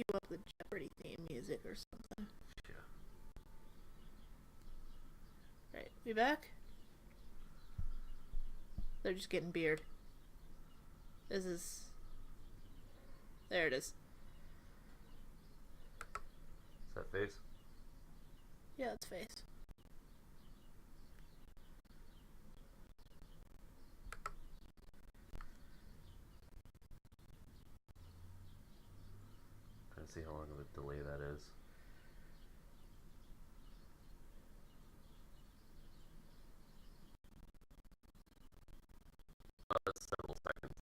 cue up the Jeopardy theme music or something. Yeah. Right, we back? They're just getting beard. This is... There it is. Is that face? Yeah, it's face. Trying to see how long of a delay that is. That's several seconds.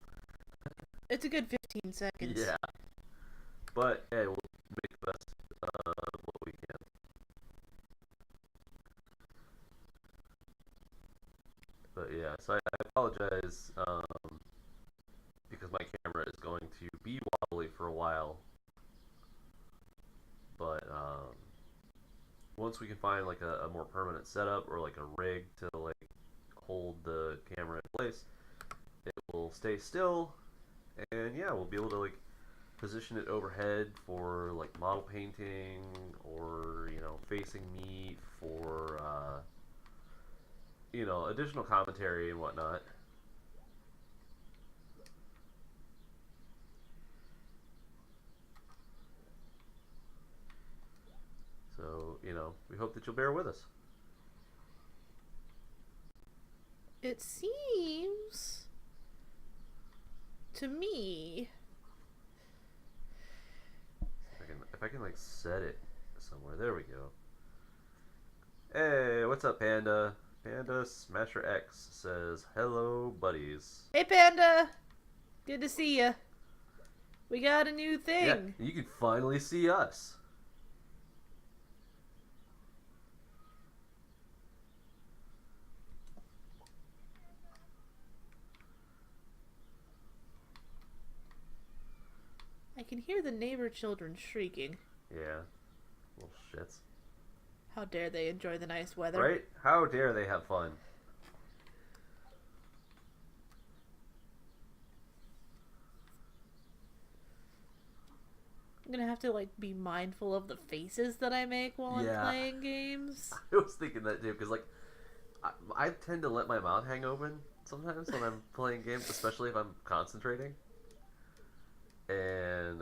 It's a good 15 seconds. Yeah. But, hey, we'll make the best of what we can. But, yeah, so I apologize because my camera is going to be wobbly for a while. But, once we can find, like, a more permanent setup or, like, a rig to, like, hold the camera in place, it will stay still, and, yeah, we'll be able to, like, position it overhead for like model painting or facing me for additional commentary and whatnot. So we hope that you'll bear with us. It seems to me... If I can like set it somewhere. There we go. Hey, what's up, Panda? Panda Smasher X says, hello, buddies. Hey, Panda! Good to see ya. We got a new thing. Yeah, you can finally see us. I can hear the neighbor children shrieking. Yeah, little shits. How dare they enjoy the nice weather. Right? How dare they have fun? I'm gonna have to like be mindful of the faces that I make while I'm playing games. I was thinking that too, because like I tend to let my mouth hang open sometimes when I'm playing games, especially if I'm concentrating. And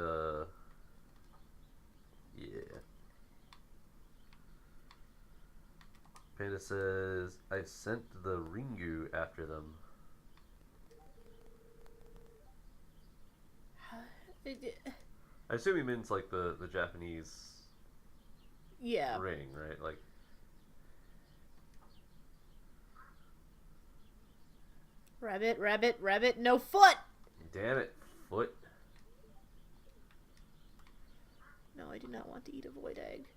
yeah. Panda says, I sent the Ringu after them. I assume he means like the Japanese ring, right? Like, rabbit, rabbit, rabbit, no foot! Damn it, foot. No, I do not want to eat a void egg.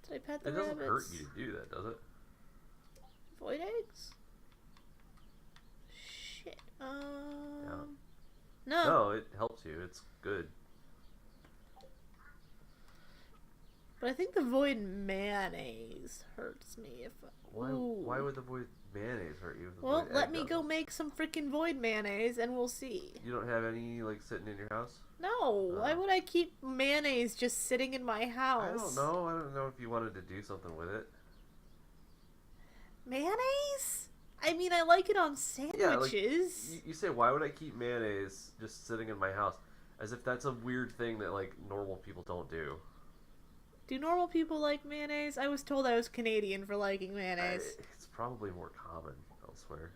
Did I pet the rabbits? It doesn't hurt you to do that, does it? Void eggs? Shit. Yeah. No. No, it helps you. It's good. But I think the void mayonnaise hurts me if... Why would the void mayonnaise hurt you? Well, let me go make some freaking void mayonnaise and we'll see. You don't have any, like, sitting in your house? No. Why would I keep mayonnaise just sitting in my house? I don't know. I don't know if you wanted to do something with it. Mayonnaise? I mean, I like it on sandwiches. Yeah, like, you say, why would I keep mayonnaise just sitting in my house? As if that's a weird thing that, like, normal people don't do. Do normal people like mayonnaise? I was told I was Canadian for liking mayonnaise. It's probably more common elsewhere.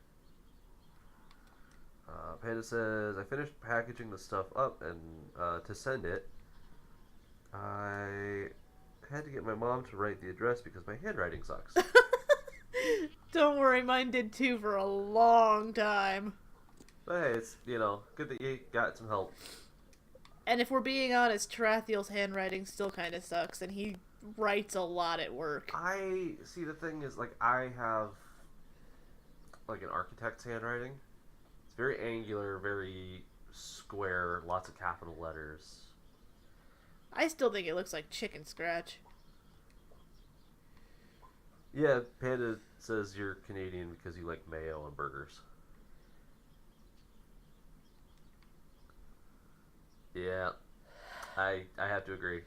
Panda says, I finished packaging the stuff up and to send it. I had to get my mom to write the address because my handwriting sucks. Don't worry, mine did too for a long time. But hey, it's, good that you got some help. And if we're being honest, Tarathiel's handwriting still kind of sucks, and he writes a lot at work. See, the thing is, like, I have, like, an architect's handwriting. It's very angular, very square, lots of capital letters. I still think it looks like chicken scratch. Yeah, Panda says you're Canadian because you like mayo on burgers. Yeah. I have to agree.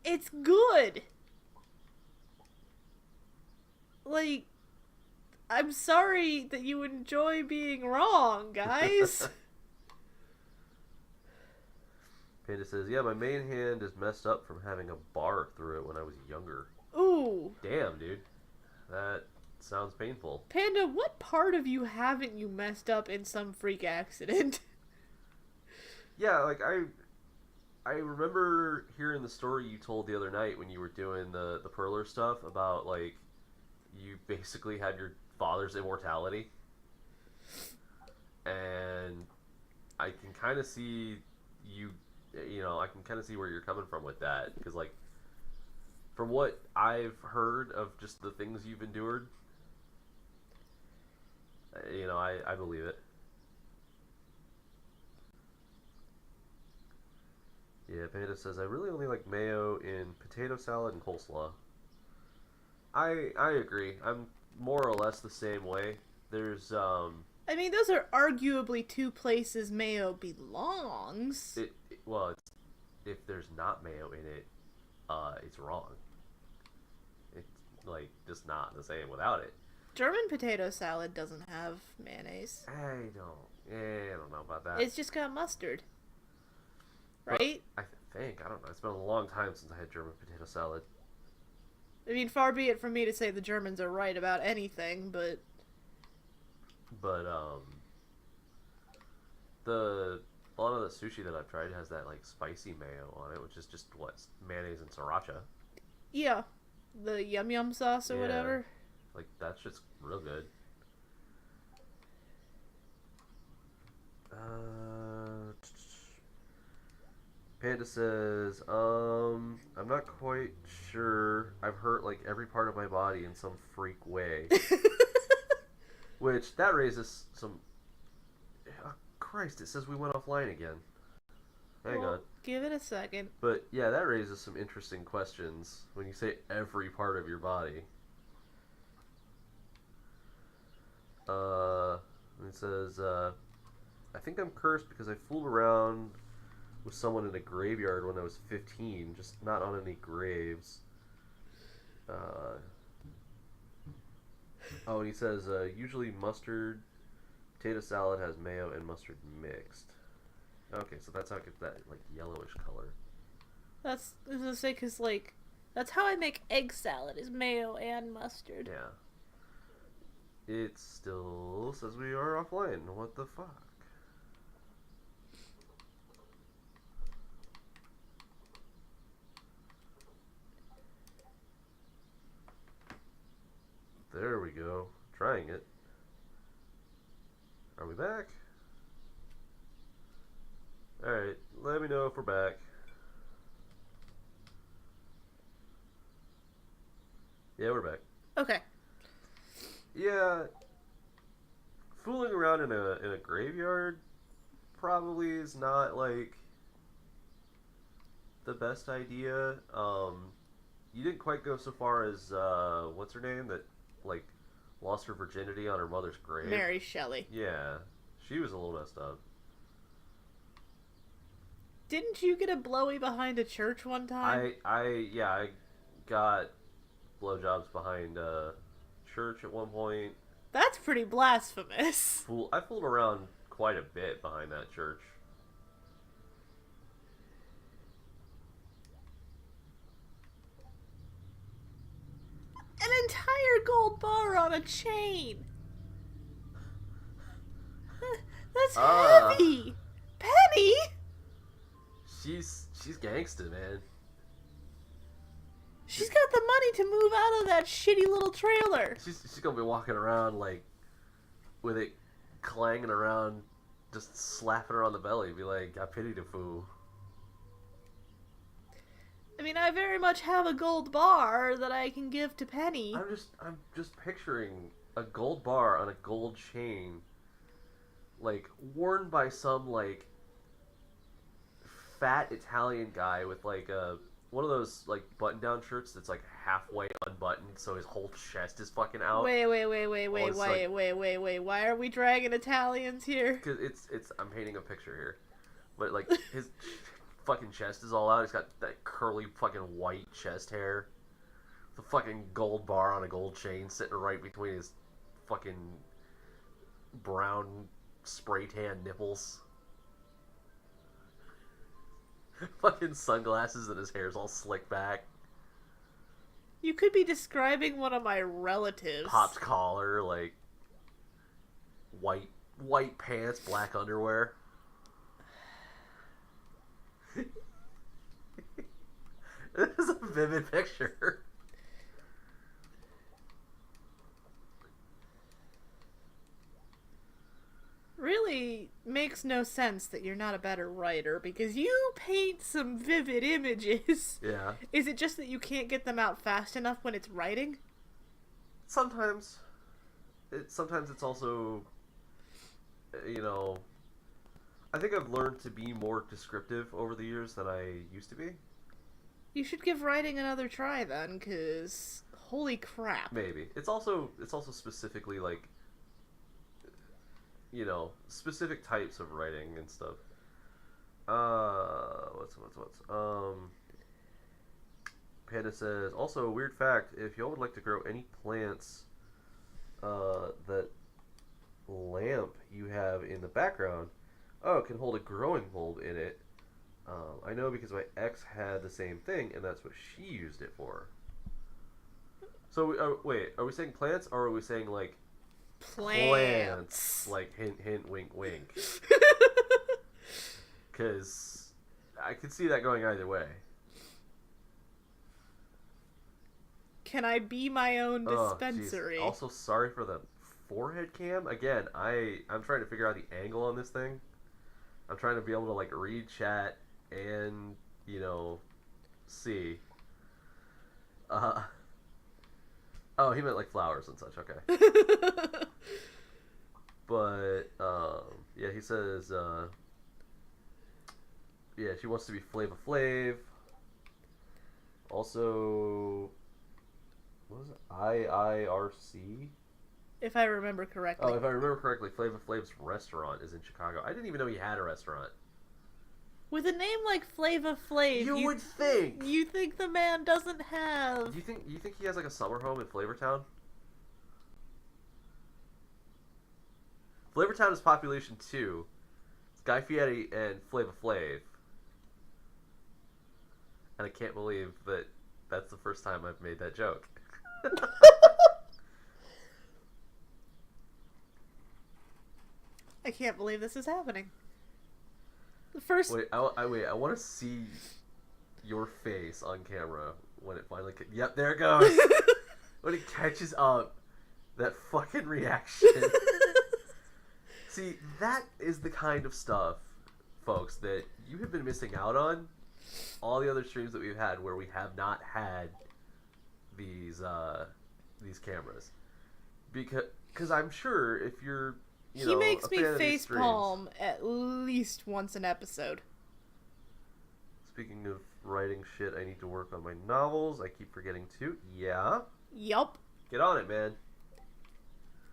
It's good. Like, I'm sorry that you enjoy being wrong, guys. Panda says, yeah, my main hand is messed up from having a bar through it when I was younger. Ooh. Damn, dude. That sounds painful. Panda, what part of you haven't you messed up in some freak accident? Yeah, like, I remember hearing the story you told the other night when you were doing the Perler stuff about, like, you basically had your father's immortality. And I can kind of see I can kind of see where you're coming from with that. Because, like, from what I've heard of just the things you've endured, I believe it. Yeah, Panda says, I really only like mayo in potato salad and coleslaw. I agree. I'm more or less the same way. There's, I mean, those are arguably two places mayo belongs. If there's not mayo in it, it's wrong. It's, like, just not the same without it. German potato salad doesn't have mayonnaise. I don't know about that. It's just got mustard. Right? But I think, I don't know. It's been a long time since I had German potato salad. I mean, far be it from me to say the Germans are right about anything, but... A lot of the sushi that I've tried has that, like, spicy mayo on it, which is just, mayonnaise and sriracha. Yeah. The yum-yum sauce or whatever. Like, that's just real good. Panda says, I'm not quite sure. I've hurt, like, every part of my body in some freak way. Which, that raises some... Oh, Christ, it says we went offline again. Hang on. Give it a second. But, yeah, that raises some interesting questions when you say every part of your body. It says, I think I'm cursed because I fooled around with someone in a graveyard when I was 15, just not on any graves. And he says, usually mustard, potato salad has mayo and mustard mixed. Okay, so that's how it gets that, like, yellowish color. I was gonna say, because, like, that's how I make egg salad, is mayo and mustard. Yeah. It still says we are offline. What the fuck? There we go. Trying it. Are we back? Alright, let me know if we're back. Yeah, we're back. Okay. Yeah, fooling around in a graveyard probably is not, like, the best idea. You didn't quite go so far as what's her name that, like, lost her virginity on her mother's grave. Mary Shelley. Yeah, she was a little messed up. Didn't you get a blowy behind a church one time? I got blowjobs behind church at one point. That's pretty blasphemous. I fooled around quite a bit behind that church. An entire gold bar on a chain. That's heavy. Penny. She's gangsta, man. She's got the money to move out of that shitty little trailer. She's gonna be walking around, like, with it clanging around, just slapping her on the belly, be like, I pity the fool. I mean, I very much have a gold bar that I can give to Penny. I'm just picturing a gold bar on a gold chain, like, worn by some, like, fat Italian guy with, like, one of those, like, button-down shirts that's, like, halfway unbuttoned, so his whole chest is fucking out. Wait. Why are we dragging Italians here? Because I'm painting a picture here. But like his fucking chest is all out. He's got that curly fucking white chest hair. The fucking gold bar on a gold chain sitting right between his fucking brown spray tan nipples. Fucking sunglasses and his hair's all slicked back. You could be describing one of my relatives. Popped collar, like white pants, black underwear. This is a vivid picture. Really makes no sense that you're not a better writer, because you paint some vivid images. Yeah. Is it just that you can't get them out fast enough when it's writing? Sometimes. Sometimes it's also, you know, I think I've learned to be more descriptive over the years than I used to be. You should give writing another try then, because holy crap. Maybe. It's also specifically like, you know, specific types of writing and stuff. What's Panda says, also a weird fact, if y'all would like to grow any plants, that lamp you have in the background, it can hold a growing bulb in it. I know because my ex had the same thing, and that's what she used it for. So, wait, are we saying plants, or are we saying, like, plants? Like, hint, hint, wink, wink. Because I could see that going either way. Can I be my own dispensary? Oh, also, sorry for the forehead cam. Again, I'm trying to figure out the angle on this thing. I'm trying to be able to, like, read chat and, you know, see. Oh, he meant, like, flowers and such. Okay. But, yeah, he says, yeah, she wants to be Flava Flav. Also, what was it? IIRC? If I remember correctly. Oh, if I remember correctly, Flava Flav's restaurant is in Chicago. I didn't even know he had a restaurant. With a name like Flava Flav, you would think. You think the man doesn't have. You think he has like a summer home in Flavortown? Flavortown is population 2. It's Guy Fieri and Flava Flav. And I can't believe that that's the first time I've made that joke. I can't believe this is happening. The first. Wait, I want to see your face on camera when it finally. Yep, there it goes. When it catches up, that fucking reaction. See, that is the kind of stuff, folks, that you have been missing out on. All the other streams that we've had where we have not had these cameras, because I'm sure if you're he makes me facepalm at least once an episode. Speaking of writing shit, I need to work on my novels. I keep forgetting to. Yeah. Yup. Get on it, man.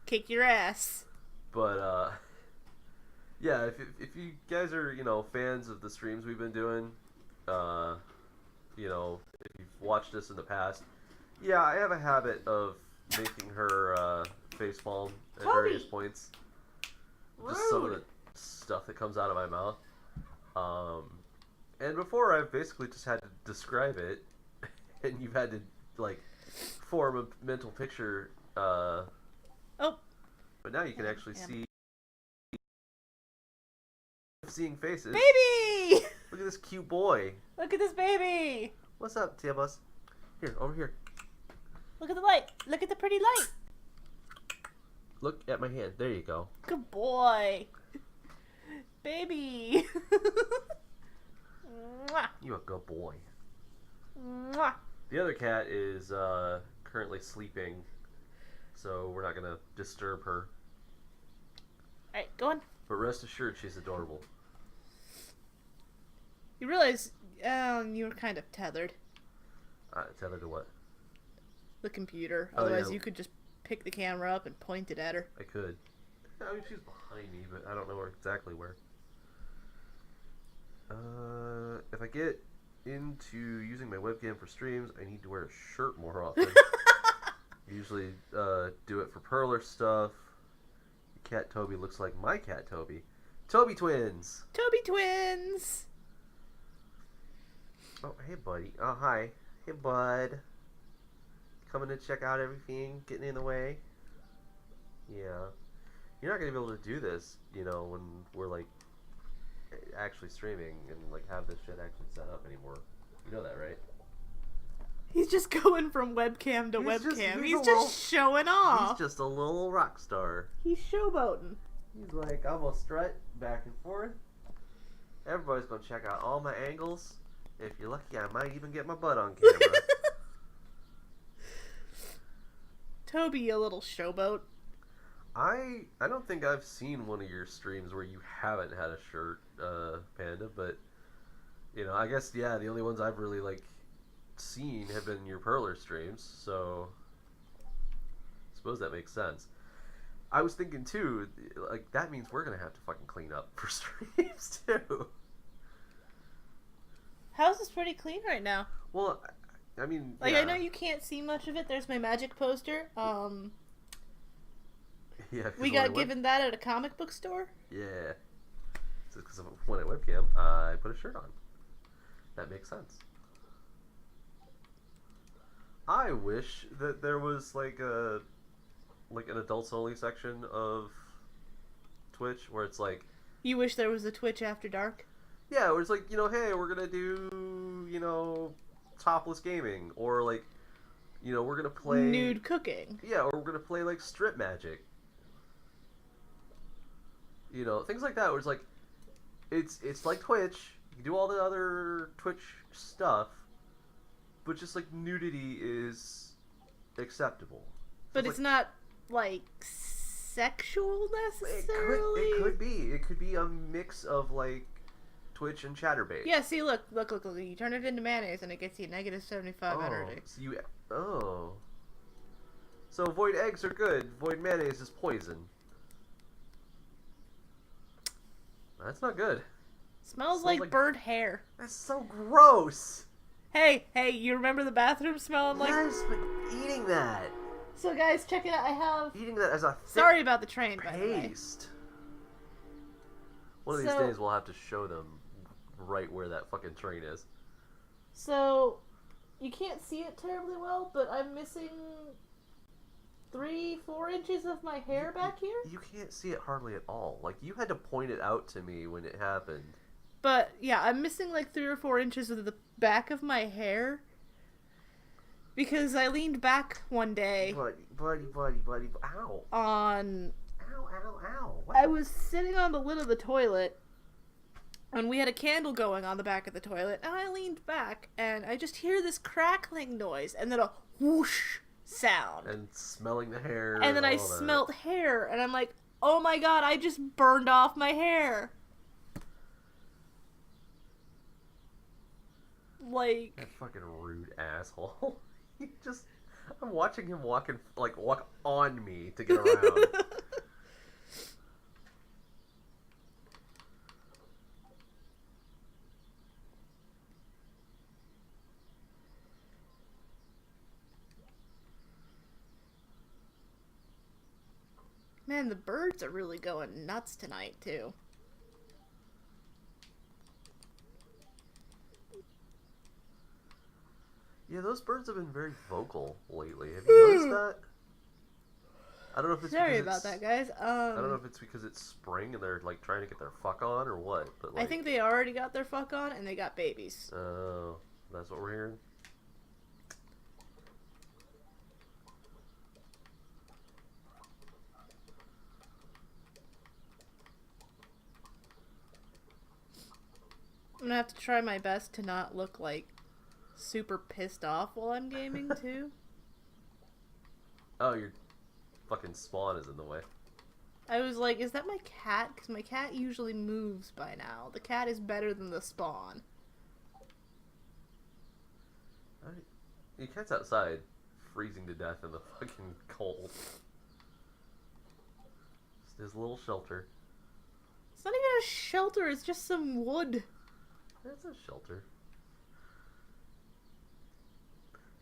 Kick your ass. But yeah, if you guys are fans of the streams we've been doing, if you've watched us in the past, yeah, I have a habit of making her facepalm at various points. Rude. Just some of the stuff that comes out of my mouth. And before I've basically just had to describe it, and you've had to like form a mental picture. Oh. But now you can actually see. Seeing faces. Baby! Look at this cute boy. Look at this baby! What's up, Tiabus? Here, over here. Look at the light. Look at the pretty light. Look at my hand. There you go. Good boy. Baby. You a good boy. Mwah. The other cat is currently sleeping, so we're not going to disturb her. Alright, go on. But rest assured, she's adorable. You realize you were kind of tethered. Tethered to what? The computer. Oh, Otherwise, yeah. you could just pick the camera up and point it at her. I could. I mean, she's behind me, but I don't know exactly where. If I get into using my webcam for streams, I need to wear a shirt more often. Usually do it for Perler stuff. Cat Toby looks like my cat Toby. Toby twins! Toby twins! Oh, hey, buddy. Oh, hi. Hey, bud. Coming to check out everything, getting in the way. Yeah. You're not going to be able to do this, you know, when we're, like, actually streaming and, like, have this shit actually set up anymore. You know that, right? He's just going from webcam to webcam. He's just showing off. He's just a little rock star. He's showboating. He's like, I'm gonna strut back and forth. Everybody's gonna check out all my angles. If you're lucky, I might even get my butt on camera. Toby, you little showboat. I don't think I've seen one of your streams where you haven't had a shirt, Panda, but, you know, I guess, yeah, the only ones I've really, like, seen have been your Perler streams, so I suppose that makes sense. I was thinking too, like, that means we're gonna have to fucking clean up for streams too. House is pretty clean right now. Well, I mean, like, yeah. I know you can't see much of it. There's my magic poster. Yeah, we got given that at a comic book store. Yeah, because when I webcam, I put a shirt on. That makes sense. I wish that there was like an adults only section of Twitch where it's like, you wish there was a Twitch After Dark? Yeah, where it's like, you know, hey, we're gonna do, you know, topless gaming, or like, you know, we're gonna play nude cooking. Yeah, or we're gonna play like strip magic. You know, things like that where it's like, it's like Twitch. You can do all the other Twitch stuff, but just like nudity is acceptable. But it's not like sexual necessarily. It could be. It could be a mix of like Twitch and ChatterBait. Yeah. See, look. You turn it into mayonnaise, and it gets you negative 75 energy. So void eggs are good. Void mayonnaise is poison. That's not good. Smells like bird hair. That's so gross. Hey, you remember the bathroom smelling like? Yes, but eating that. So guys, check it out. I have eating that as a thick sorry about the train, paste. by the way. One of these days we'll have to show them right where that fucking train is. So you can't see it terribly well, but I'm missing 3-4 inches of my hair back here. You can't see it hardly at all. Like, you had to point it out to me when it happened. But yeah, I'm missing like 3 or 4 inches of the back of my hair because I leaned back one day. Buddy, ow! Ow! What? I was sitting on the lid of the toilet, and we had a candle going on the back of the toilet, and I leaned back, and I just hear this crackling noise, and then a whoosh sound. And smelling the hair. And then I smelt hair, and I'm like, oh my god, I just burned off my hair. Like, that fucking rude asshole. I'm watching him walk on me to get around. man, the birds are really going nuts tonight, too. Yeah, those birds have been very vocal lately. Have you noticed that? I don't know if it's sorry about that, guys. I don't know if it's because it's spring and they're like trying to get their fuck on or what. But like, I think they already got their fuck on and they got babies. Oh, that's what we're hearing. I'm gonna have to try my best to not look like super pissed off while I'm gaming too. Oh, your fucking spawn is in the way. I was like, is that my cat? Because my cat usually moves by now. The cat is better than the spawn. Your cat's outside, freezing to death in the fucking cold. Just his little shelter. It's not even a shelter, it's just some wood. That's a shelter.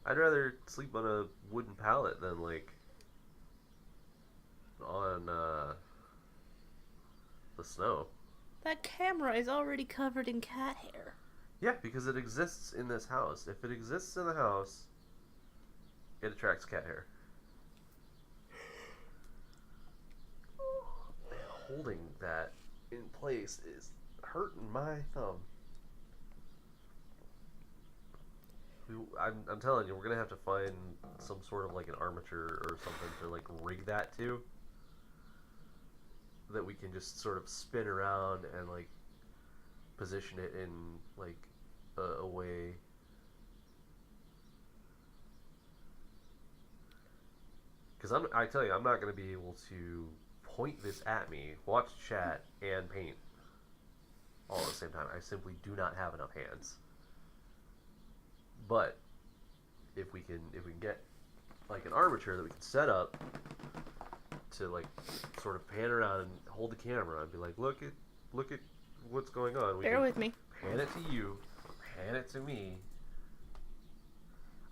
I'd rather sleep on a wooden pallet than like on the snow. That camera is already covered in cat hair. Yeah, because it exists in this house. If it exists in the house, it attracts cat hair. Man, holding that in place is hurting my thumb. I'm telling you, we're gonna have to find some sort of like an armature or something to like rig that to, that we can just sort of spin around and like position it in like a way. Because I tell you, I'm not gonna be able to point this at me, watch chat, and paint all at the same time. I simply do not have enough hands. But if we can get like an armature that we can set up to like sort of pan around and hold the camera and be like, look at what's going on. Bear with me. Pan it to you, pan it to me.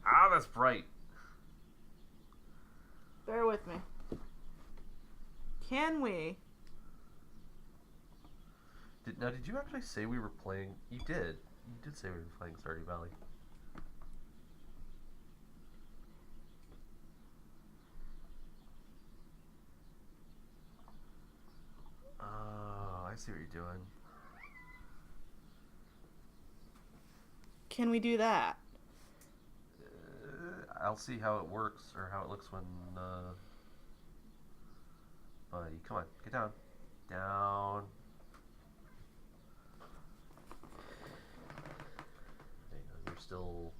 Ah, that's bright. Bear with me. Can we? Did you actually say we were playing? You did. You did say we were playing Stardew Valley. Oh, I see what you're doing. Can we do that? I'll see how it works or how it looks when. Buddy, come on, get down, down. Hang on, you're still.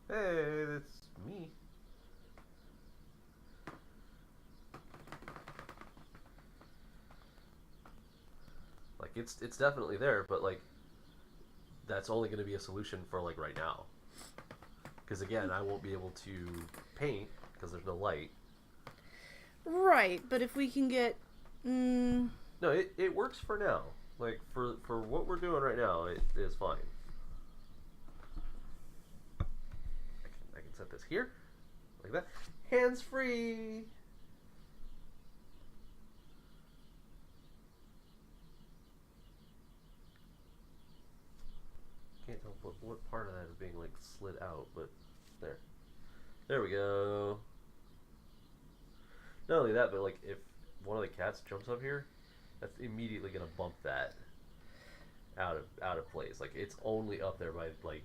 Hey, that's me. Like it's definitely there, but like that's only going to be a solution for like right now. Because again, I won't be able to paint because there's no light. Right, but if we can get... No, it works for now. Like, for what we're doing right now, it is fine. I can set this here, like that. Hands free! Can't tell what part of that is being, like, slid out, but there. There we go. Not only that, but, like, if one of the cats jumps up here, that's immediately gonna bump that out of place. Like it's only up there by like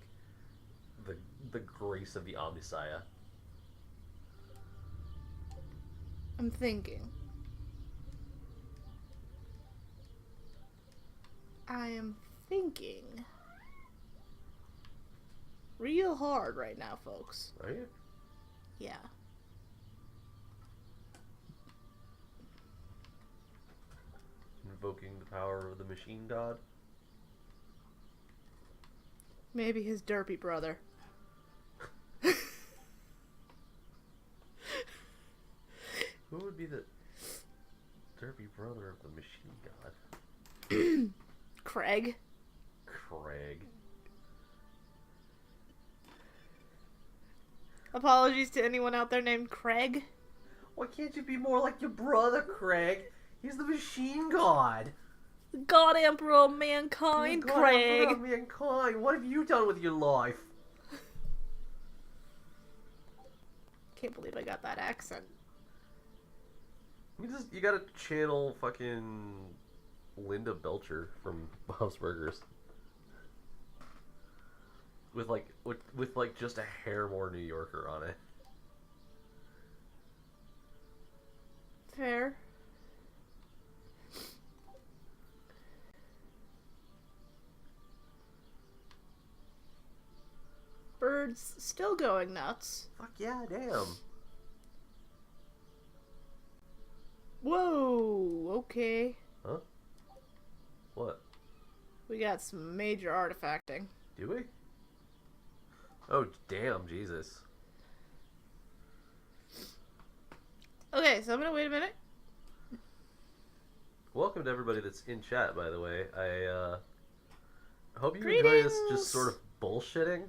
the grace of the Omnissiah. I'm thinking. I am thinking. Real hard right now, folks. Are you? Yeah. Invoking the power of the machine god? Maybe his derpy brother. Who would be the derpy brother of the machine god? Craig. Craig. Apologies to anyone out there named Craig. Why can't you be more like your brother, Craig? He's the machine god. The God Emperor of mankind, God, Craig. Emperor of mankind. What have you done with your life? Can't believe I got that accent. You gotta channel fucking Linda Belcher from Bob's Burgers. With like just a hair more New Yorker on it. Fair. Birds still going nuts. Fuck yeah, damn. Whoa, okay. Huh? What? We got some major artifacting. Do we? Oh, damn, Jesus. Okay, so I'm gonna wait a minute. welcome to everybody that's in chat, by the way. I hope you enjoy this just Greetings! sort of bullshitting.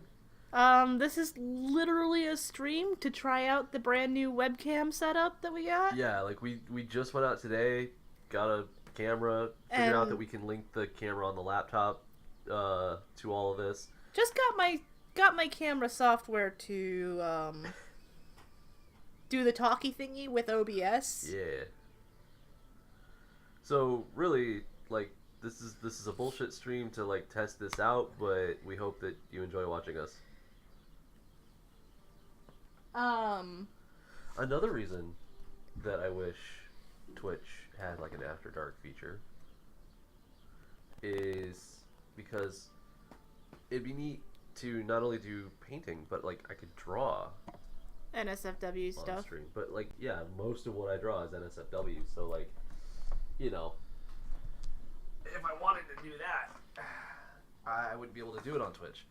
This is literally a stream to try out the brand new webcam setup that we got. Yeah, like we just went out today, got a camera, figured out that we can link the camera on the laptop to all of this. Just got my camera software to do the talkie thingy with OBS. Yeah. So really, like, this is a bullshit stream to like test this out, but we hope that you enjoy watching us. Another reason that I wish Twitch had like an After Dark feature is because it'd be neat to not only do painting, but like I could draw NSFW on stuff. stream. But like, yeah, most of what I draw is NSFW, so like, you know, if I wanted to do that, I wouldn't be able to do it on Twitch.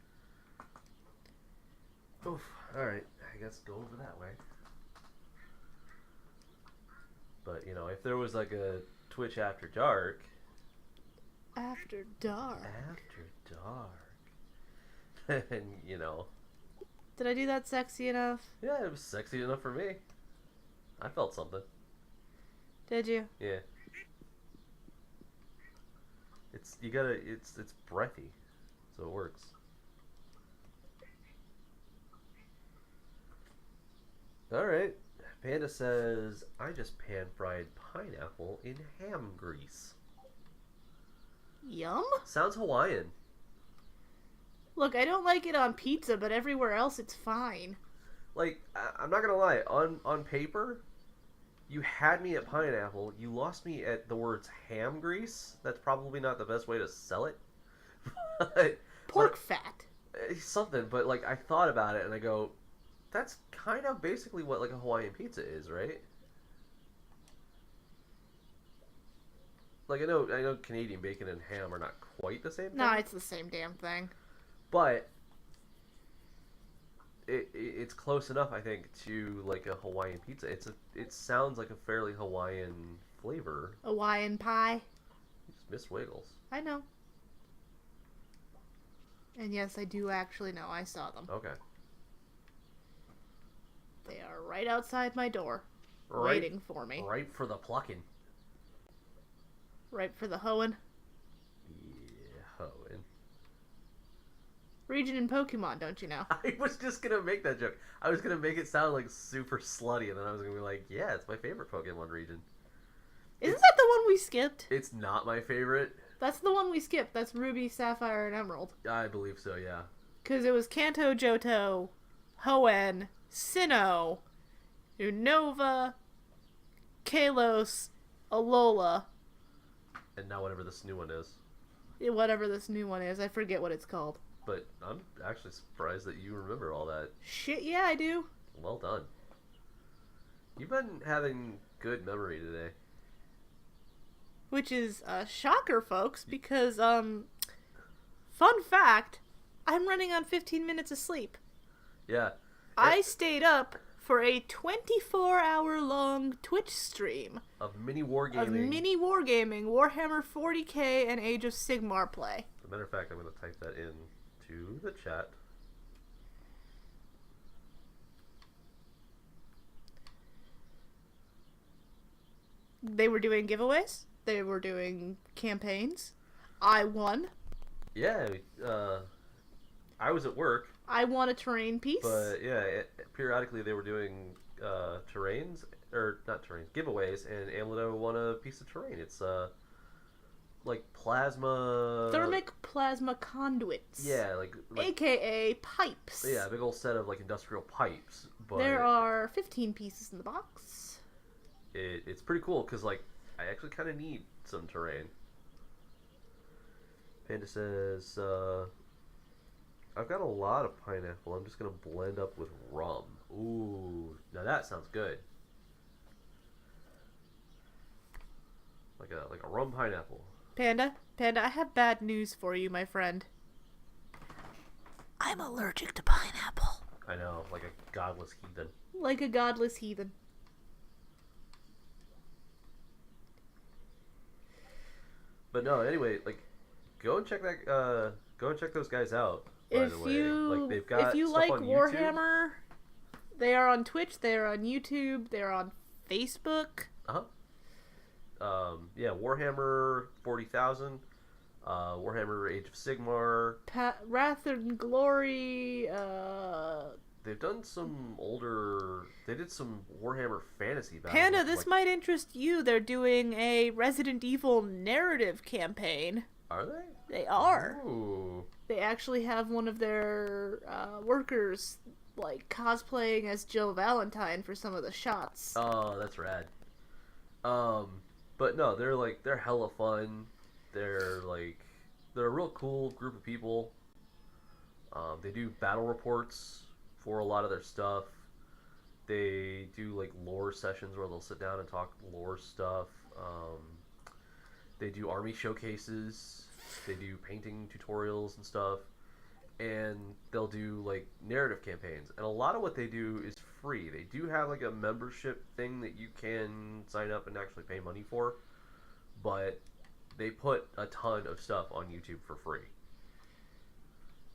Oof. Alright, I guess go over that way. But, you know, if there was like a Twitch After Dark... After dark. After Dark. And, you know... Did I do that sexy enough? Yeah, it was sexy enough for me. I felt something. Did you? Yeah. It's breathy, so it works. Alright. Panda says, I just pan-fried pineapple in ham grease. Yum? Sounds Hawaiian. Look, I don't like it on pizza, but everywhere else it's fine. Like, I'm not gonna lie, on paper, you had me at pineapple, you lost me at the words ham grease. That's probably not the best way to sell it. But, Pork fat. something, but like, I thought about it and I go, that's kind of basically what like a Hawaiian pizza is, right? Like, I know Canadian bacon and ham are not quite the same thing. No, it's the same damn thing. But it's close enough, I think, to like a Hawaiian pizza. It sounds like a fairly Hawaiian flavor. Hawaiian pie. You just miss Wiggles. I know. And yes, I do actually know. I saw them. Okay. They are right outside my door, Right, waiting for me. Right for the plucking. Right for the hoeing. Yeah, hoeing. Region in Pokemon, don't you know? I was just gonna make that joke. I was gonna make it sound like super slutty, and then I was gonna be like, yeah, it's my favorite Pokemon region. Isn't that the one we skipped? It's not my favorite. That's the one we skipped. That's Ruby, Sapphire, and Emerald. I believe so, yeah. Because it was Kanto, Johto, Hoenn, Sinnoh, Unova, Kalos, Alola, And now whatever this new one is. whatever this new one is. I forget what it's called. But I'm actually surprised that you remember all that. Shit, yeah, I do. Well done. You've been having good memory today. Which is a shocker, folks, because, fun fact, I'm running on 15 minutes of sleep. Yeah. I stayed up for a 24-hour-long Twitch stream Of mini wargaming. of mini wargaming, Warhammer 40k, and Age of Sigmar play. As a matter of fact, I'm going to type that in to the chat. They were doing giveaways. They were doing campaigns. I won. Yeah, I was at work, I won a terrain piece. but yeah, periodically they were doing terrains, or not terrains, giveaways, and Amledo won a piece of terrain. It's like plasma... Thermic plasma conduits. Yeah, like AKA pipes. yeah, a big old set of like industrial pipes. But There are 15 pieces in the box. it's pretty cool because like I actually kind of need some terrain. Panda says, I've got a lot of pineapple. I'm just gonna blend up with rum. Ooh, now that sounds good. Like a rum pineapple. Panda, I have bad news for you, my friend. I'm allergic to pineapple. I know, like a godless heathen. Like a godless heathen. But no, anyway, like, go and check that. Go and check those guys out. By the way, like they've got if you stuff like on YouTube. Warhammer, they are on Twitch. They are on YouTube. They are on Facebook. Yeah, Warhammer 40,000, Warhammer Age of Sigmar. Wrath and Glory. They've done some older. They did some Warhammer Fantasy battles. Panda, this might interest you. They're doing a Resident Evil narrative campaign. Are they? They are. Ooh. They actually have one of their workers like cosplaying as Jill Valentine for some of the shots. Oh, that's rad. But no, they're hella fun. They're a real cool group of people. They do battle reports for a lot of their stuff. They do like lore sessions where they'll sit down and talk lore stuff. They do army showcases. They do painting tutorials and stuff. And they'll do like narrative campaigns. And a lot of what they do is free. They do have like a membership thing that you can sign up and actually pay money for. But they put a ton of stuff on YouTube for free.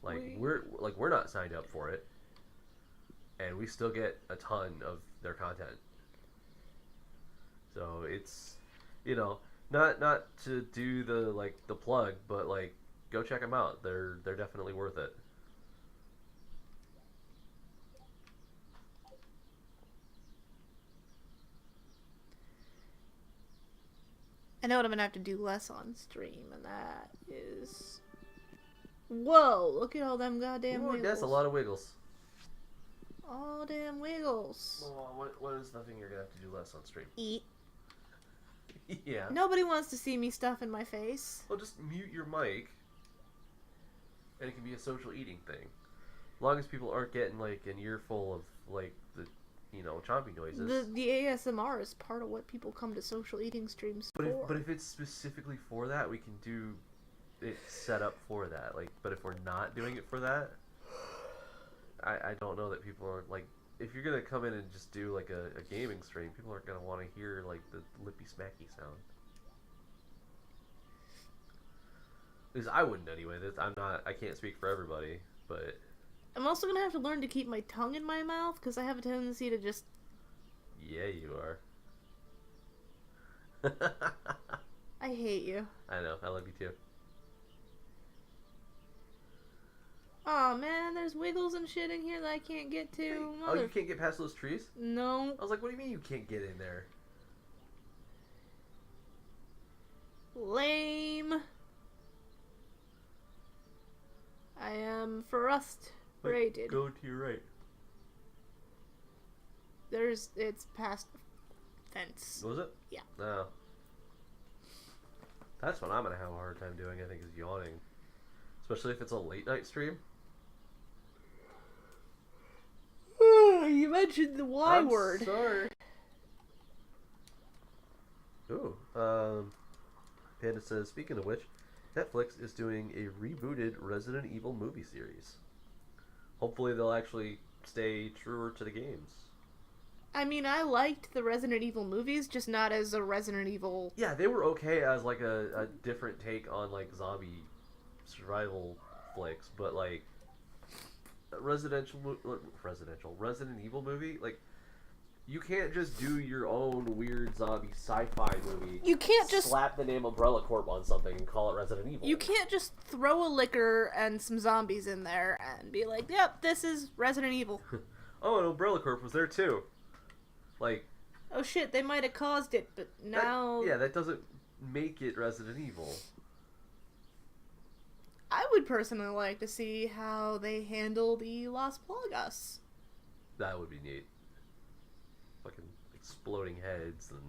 Like we're not signed up for it. And we still get a ton of their content. So it's, not to do the plug, but like go check them out. They're definitely worth it. I know what I'm gonna have to do less on stream, and that is. Whoa! Look at all them goddamn wiggles. That's a lot of wiggles. All damn wiggles. Well, what is the thing you're gonna have to do less on stream? Eat. Yeah. Nobody wants to see me stuff in my face. Well, just mute your mic, and it can be a social eating thing. As long as people aren't getting like an earful of like the, chomping noises. The ASMR is part of what people come to social eating streams for. But if it's specifically for that, we can do it set up for that. Like, but if we're not doing it for that, I don't know that people are like. If you're gonna come in and just do like a gaming stream, people aren't gonna want to hear like the lippy smacky sound. At least I wouldn't anyway. I can't speak for everybody, but I'm also gonna have to learn to keep my tongue in my mouth because I have a tendency to just. Yeah, you are. I hate you. I know. I love you too. Aw, man, there's wiggles and shit in here that I can't get to. Hey, oh, you can't get past those trees? No. I was like, what do you mean you can't get in there? Lame. I am frustrated. Go to your right. It's past the fence. Was it? Yeah. No. That's what I'm going to have a hard time doing, I think, is yawning. Especially if it's a late night stream. You mentioned the Y word. Sorry. Ooh. Panda says, speaking of which, Netflix is doing a rebooted Resident Evil movie series. Hopefully they'll actually stay truer to the games. I mean, I liked the Resident Evil movies, just not as a Resident Evil... Yeah, they were okay as like a different take on like zombie survival flicks, but like Resident Evil movie, like you can't just do your own weird zombie sci-fi movie. You can't just slap the name Umbrella Corp on something and call it Resident Evil. You can't just throw a liquor and some zombies in there and be like, "Yep, this is Resident Evil." Oh, and Umbrella Corp was there too. Like, oh shit, they might have caused it, but now that doesn't make it Resident Evil. I would personally like to see how they handle the Las Plagas. That would be neat. Fucking exploding heads and...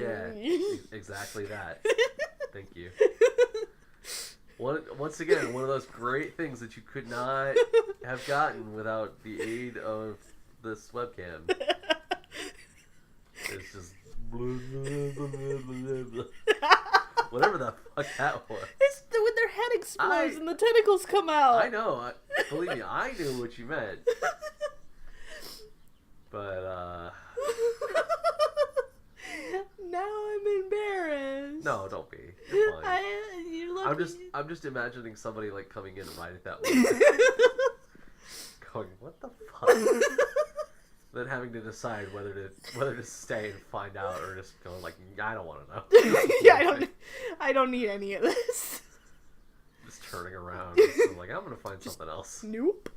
Yeah, exactly that. Thank you. Once again, one of those great things that you could not have gotten without the aid of this webcam. It's just... Whatever the fuck that was. It's when their head explodes and the tentacles come out. I know. Believe me, I knew what you meant. But, now I'm embarrassed. No, don't be. You're fine. You're lucky. I'm just imagining somebody like coming in right at that moment, going, "What the fuck?" Then having to decide whether to stay and find out, or just going like, "I don't want to know." Yeah, I don't need any of this. Just turning around, just like, I'm gonna find something else. Nope.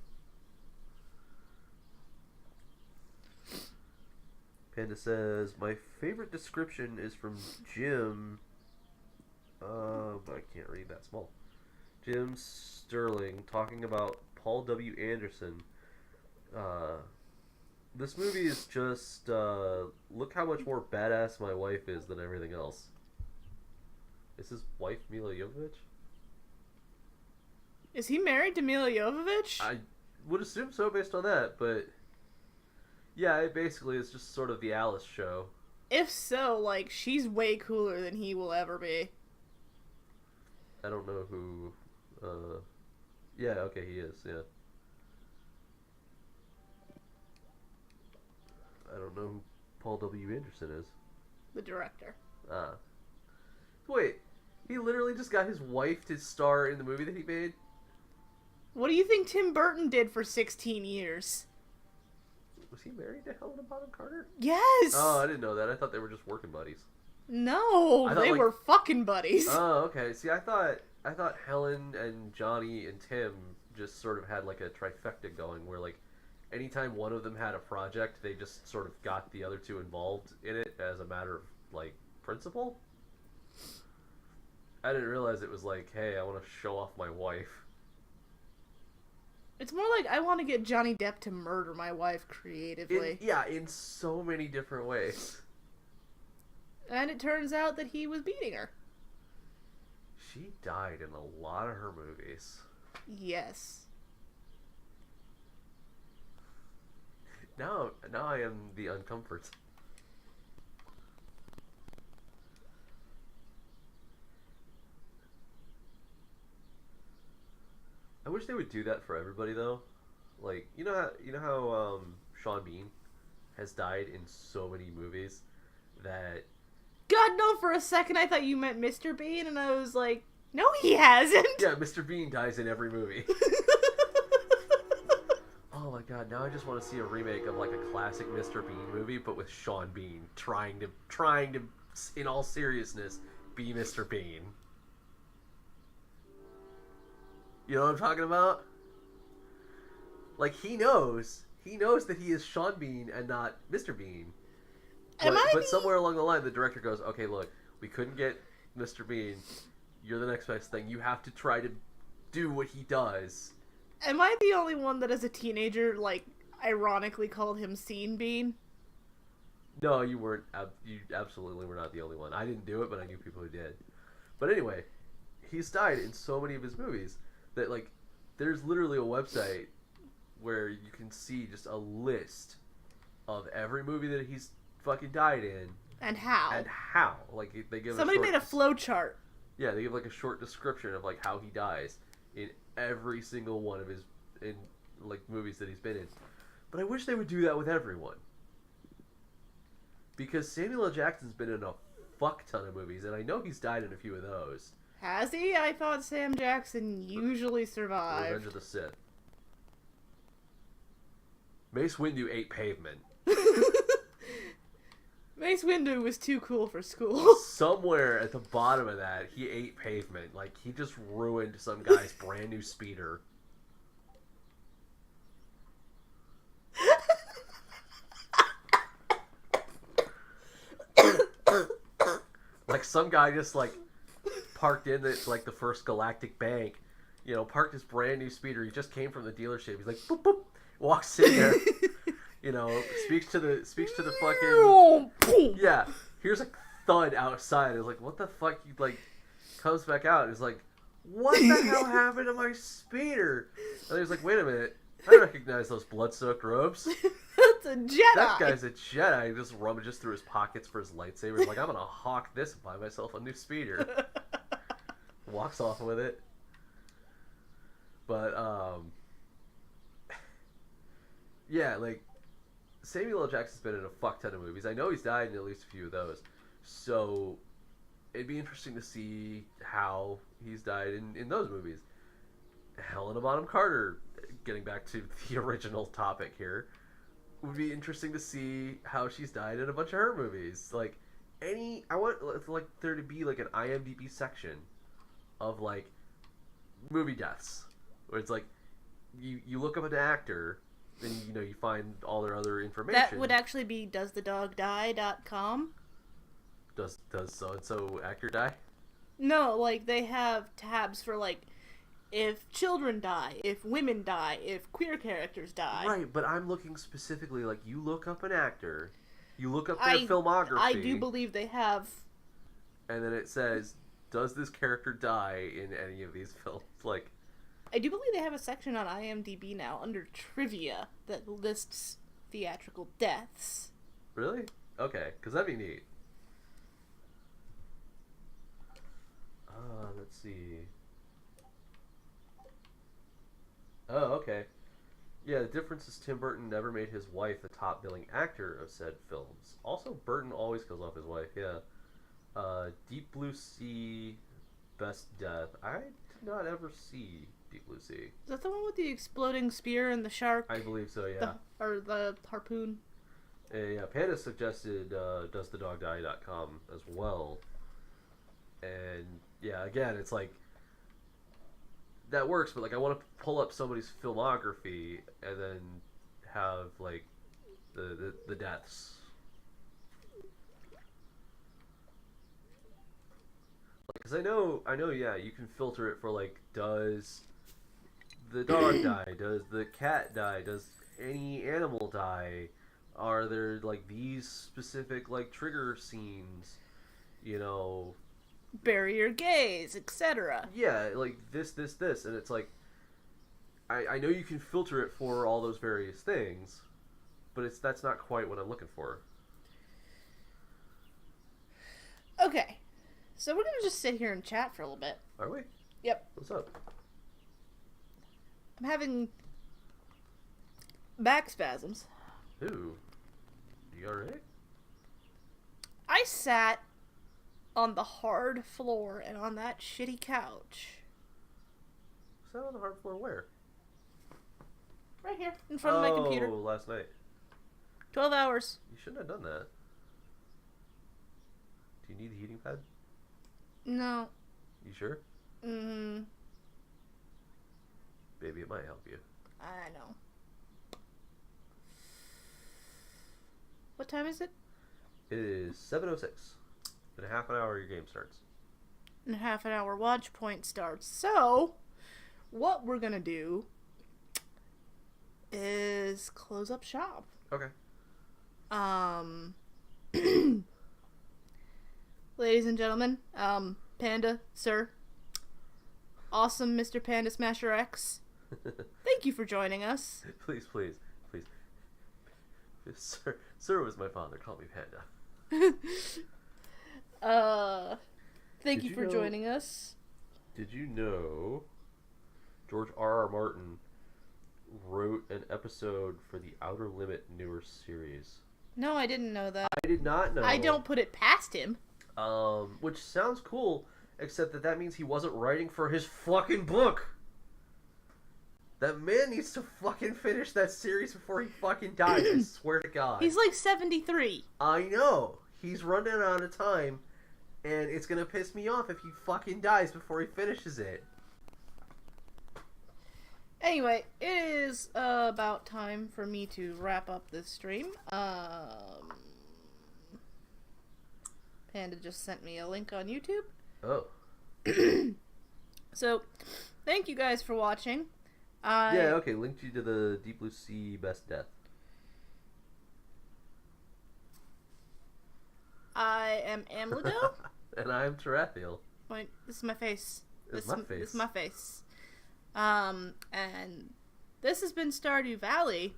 Panda says, my favorite description is from Jim. I can't read that small. Jim Sterling talking about Paul W. Anderson. This movie is just, look how much more badass my wife is than everything else. Is his wife Mila Jovovich? Is he married to Mila Jovovich? I would assume so based on that, but yeah, it basically is just sort of the Alice show. If so, like, she's way cooler than he will ever be. I don't know who, yeah, okay, he is, yeah. I don't know who Paul W. Anderson is. The director. Ah. Wait, he literally just got his wife to star in the movie that he made? What do you think Tim Burton did for 16 years? Was he married to Helena Bonham Carter? Yes! Oh, I didn't know that. I thought they were just working buddies. No, they were fucking buddies. Oh, okay. See, I thought Helen and Johnny and Tim just sort of had like a trifecta going where like anytime one of them had a project, they just sort of got the other two involved in it as a matter of like principle. I didn't realize it was like, hey, I want to show off my wife. It's more like I want to get Johnny Depp to murder my wife creatively. In so many different ways. And it turns out that he was beating her. She died in a lot of her movies. Yes. Now I am the uncomfort. I wish they would do that for everybody though. Like, you know how Sean Bean has died in so many movies that God, no, for a second I thought you meant Mr. Bean, and I was like, no, he hasn't. Yeah, Mr. Bean dies in every movie. Oh my god, now I just want to see a remake of like a classic Mr. Bean movie, but with Sean Bean trying to, in all seriousness, be Mr. Bean. You know what I'm talking about? Like, he knows that he is Sean Bean and not Mr. Bean. But somewhere along the line, the director goes, okay, look, we couldn't get Mr. Bean. You're the next best thing. You have to try to do what he does. Am I the only one that as a teenager, like, ironically called him Scene Bean? No, you weren't. You absolutely were not the only one. I didn't do it, but I knew people who did. But anyway, he's died in so many of his movies that, like, there's literally a website where you can see just a list of every movie that he's fucking died in. And how. Like, they give Somebody made a flow chart. Yeah, they give, like, a short description of, like, how he dies in every single one of his, like, movies that he's been in. But I wish they would do that with everyone. Because Samuel L. Jackson's been in a fuck ton of movies, and I know he's died in a few of those. Has he? I thought Sam Jackson usually survived. Revenge of the Sith. Mace Windu ate pavement. Mace Windu was too cool for school. Somewhere at the bottom of that, he ate pavement. Like, he just ruined some guy's brand new speeder. Like, some guy just, like, parked in like the First Galactic Bank, you know, parked his brand new speeder. He just came from the dealership. He's like, boop, boop, walks in there, you know, speaks to the fucking, yeah, here's a thud outside. It's like, what the fuck? He, like, comes back out and is like, what the hell happened to my speeder? And he's like, wait a minute, I recognize those blood-soaked robes. That's a Jedi. That guy's a Jedi. He just rummages through his pockets for his lightsaber. He's like, I'm gonna hawk this and buy myself a new speeder. Walks off with it. But, yeah, like, Samuel L. Jackson's been in a fuck ton of movies. I know he's died in at least a few of those. So, it'd be interesting to see how he's died in those movies. Helena Bonham Carter, getting back to the original topic here, would be interesting to see how she's died in a bunch of her movies. Like, I want like there to be like an IMDb section of like movie deaths, where it's like you look up an actor, then you find all their other information. That would actually be doesthedogdie.com. Does so and so actor die? No, like they have tabs for like if children die, if women die, if queer characters die. Right, but I'm looking specifically like you look up an actor, you look up their filmography. I do believe they have. And then it says, does this character die in any of these films? Like, I do believe they have a section on IMDb now under trivia that lists theatrical deaths. Really? Okay, because that'd be neat. Let's see. Oh, okay. Yeah, the difference is Tim Burton never made his wife the top billing actor of said films. Also, Burton always kills off his wife, yeah. Deep Blue Sea, Best Death. I did not ever see Deep Blue Sea. Is that the one with the exploding spear and the shark? I believe so, yeah. Or the harpoon? Yeah, Panda suggested doesthedogdie.com as well. And, yeah, again, it's like, that works, but like I want to pull up somebody's filmography and then have like the deaths. Because I know, yeah, you can filter it for like, does the dog die? Does the cat die? Does any animal die? Are there like these specific like trigger scenes? Bury your gaze, etc. Yeah, like this, and it's like, I know you can filter it for all those various things, but that's not quite what I'm looking for. Okay, so we're gonna just sit here and chat for a little bit. Are we? Yep. What's up? I'm having back spasms. Ooh. You alright? I sat on the hard floor and on that shitty couch. Sat on the hard floor where? Right here, in front of my computer. Oh, last night. 12 hours. You shouldn't have done that. Do you need the heating pad? No. You sure? Mm-hmm. Maybe it might help you. I know. What time is it? It is 7:06. In a half an hour, your game starts. In a half an hour, watch point starts. So, what we're gonna do is close up shop. Okay. Ladies and gentlemen, Panda, sir, awesome Mr. Panda Smasher X, thank you for joining us. Please. Sir was my father. Call me Panda. Thank you for joining us. Did you know George R.R. Martin wrote an episode for the Outer Limit newer series? No, I didn't know that. I did not know. I don't put it past him. Which sounds cool, except that means he wasn't writing for his fucking book. That man needs to fucking finish that series before he fucking dies, I swear to God. He's like 73. I know. He's running out of time, and it's gonna piss me off if he fucking dies before he finishes it. Anyway, it is about time for me to wrap up this stream. Panda just sent me a link on YouTube. Oh. So, thank you guys for watching. Yeah, okay, linked you to the Deep Blue Sea Best Death. I am Amledo. And I'm Tarathiel. Wait, this is my face. This is my face. This is my face. And this has been Stardew Valley.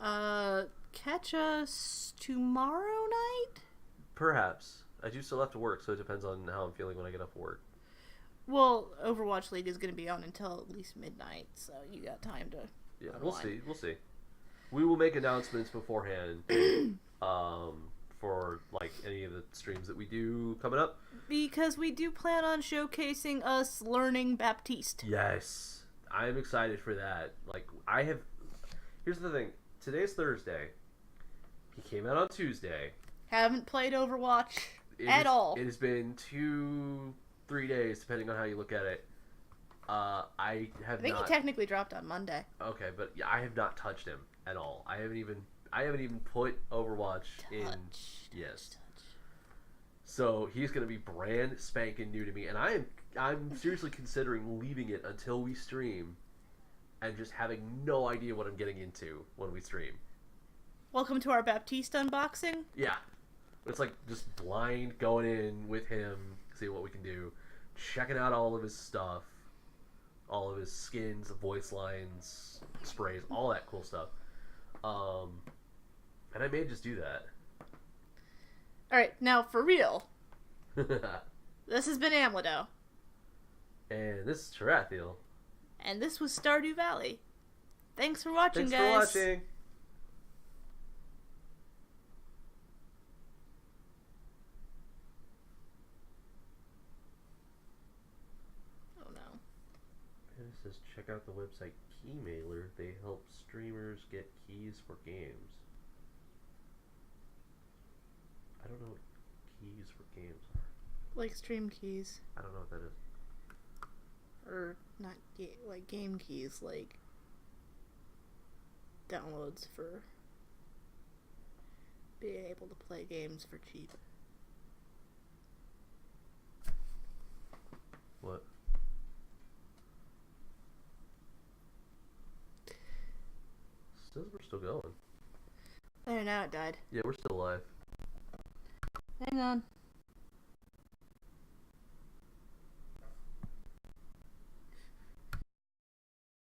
Catch us tomorrow night? Perhaps. I do still have to work, so it depends on how I'm feeling when I get off work. Well, Overwatch League is going to be on until at least midnight, so you got time to... Yeah, we'll see. We will make announcements beforehand, for, like, like any of the streams that we do coming up. Because we do plan on showcasing us learning Baptiste. Yes. I'm excited for that. Like, here's the thing. Today's Thursday. He came out on Tuesday. Haven't played Overwatch at all. It has been 2-3 days, depending on how you look at it. I think he technically dropped on Monday. Okay, but yeah, I have not touched him at all. I haven't even put Overwatch in. Yes. So he's gonna be brand spanking new to me, and I'm seriously considering leaving it until we stream, and just having no idea what I'm getting into when we stream. Welcome to our Baptiste unboxing. Yeah, it's like just blind going in with him, see what we can do, checking out all of his stuff, all of his skins, voice lines, sprays, all that cool stuff. And I may just do that. Alright, now for real. This has been Amledo. And this is Tarathiel. And this was Stardew Valley. Thanks for watching, guys. Thanks for watching. Oh no. And it says check out the website Keymailer. They help streamers get keys for games. I don't know what keys for games are. Like stream keys. I don't know what that is. Or not like game keys, like downloads for being able to play games for cheap. What? Says we're still going. There, now it died. Yeah, we're still alive. Hang on.